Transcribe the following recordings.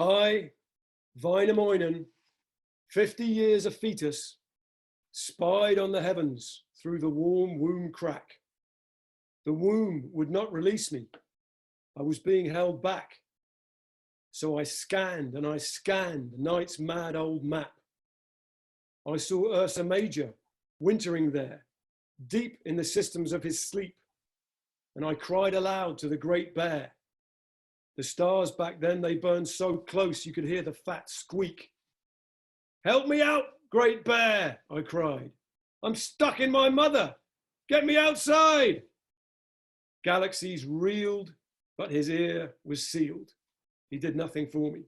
I, Wainamoinen, 50 years a fetus, spied on the heavens through the warm womb crack. The womb would not release me. I was being held back. So I scanned and I scanned night's mad old map. I saw Ursa Major wintering there, deep in the systems of his sleep. And I cried aloud to the great bear. The stars back then, they burned so close you could hear the fat squeak. Help me out, great bear, I cried. I'm stuck in my mother. Get me outside. Galaxies reeled, but his ear was sealed. He did nothing for me.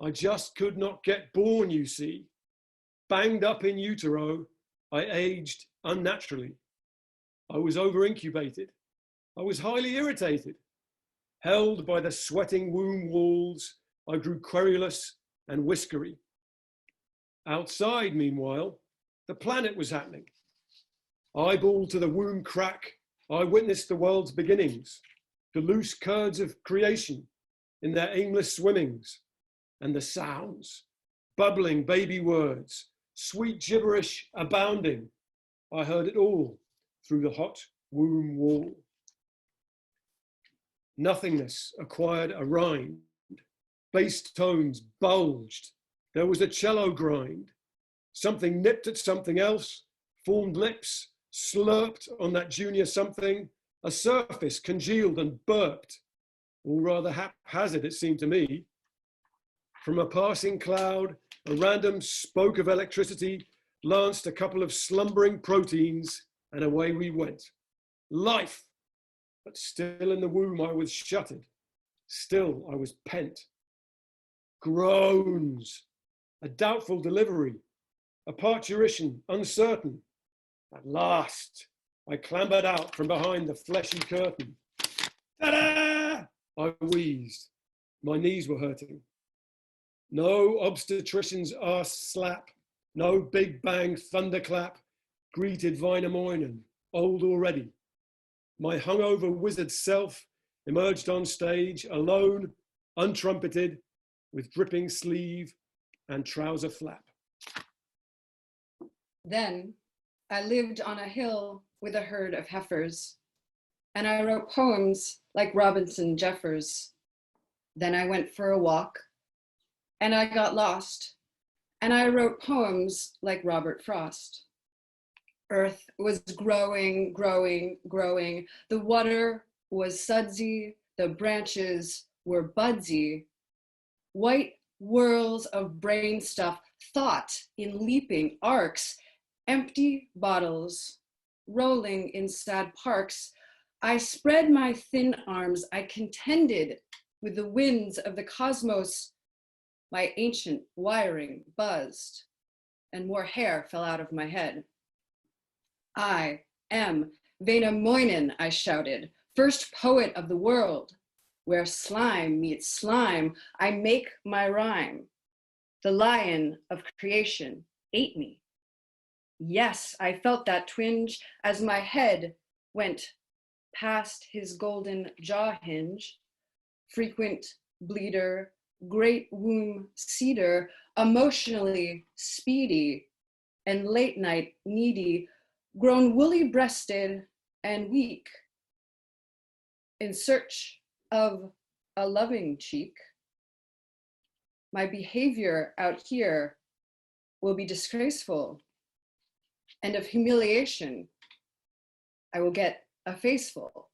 I just could not get born, you see. Banged up in utero, I aged unnaturally. I was over-incubated. I was highly irritated. Held by the sweating womb walls, I grew querulous and whiskery. Outside, meanwhile, the planet was happening. Eyeball to the womb crack, I witnessed the world's beginnings, the loose curds of creation in their aimless swimmings, and the sounds, bubbling baby words, sweet gibberish abounding. I heard it all through the hot womb wall. Nothingness acquired a rind, bass tones bulged, there was a cello grind. Something nipped at something else, formed lips, slurped on that junior something, a surface congealed and burped, or rather haphazard it seemed to me. From a passing cloud, a random spoke of electricity lanced a couple of slumbering proteins, and away we went. Life! But still in the womb I was shuttered. Still I was pent. Groans. A doubtful delivery. A parturition uncertain. At last, I clambered out from behind the fleshy curtain. Ta-da! I wheezed. My knees were hurting. No obstetrician's arse slap. No big bang thunderclap greeted Wainamoinen, old already. My hungover wizard self emerged on stage, alone, untrumpeted, with dripping sleeve and trouser flap. Then I lived on a hill with a herd of heifers, and I wrote poems like Robinson Jeffers. Then I went for a walk, and I got lost, and I wrote poems like Robert Frost. Earth was growing, growing, growing. The water was sudsy, the branches were budsy. White whirls of brain stuff, thought in leaping arcs, empty bottles, rolling in sad parks. I spread my thin arms, I contended with the winds of the cosmos. My ancient wiring buzzed, and more hair fell out of my head. I am Wainamoinen, I shouted, first poet of the world. Where slime meets slime, I make my rhyme. The lion of creation ate me. Yes, I felt that twinge as my head went past his golden jaw hinge. Frequent bleeder, great womb cedar, emotionally speedy and late night needy, grown woolly breasted and weak, in search of a loving cheek. My behavior out here will be disgraceful, and of humiliation, I will get a faceful.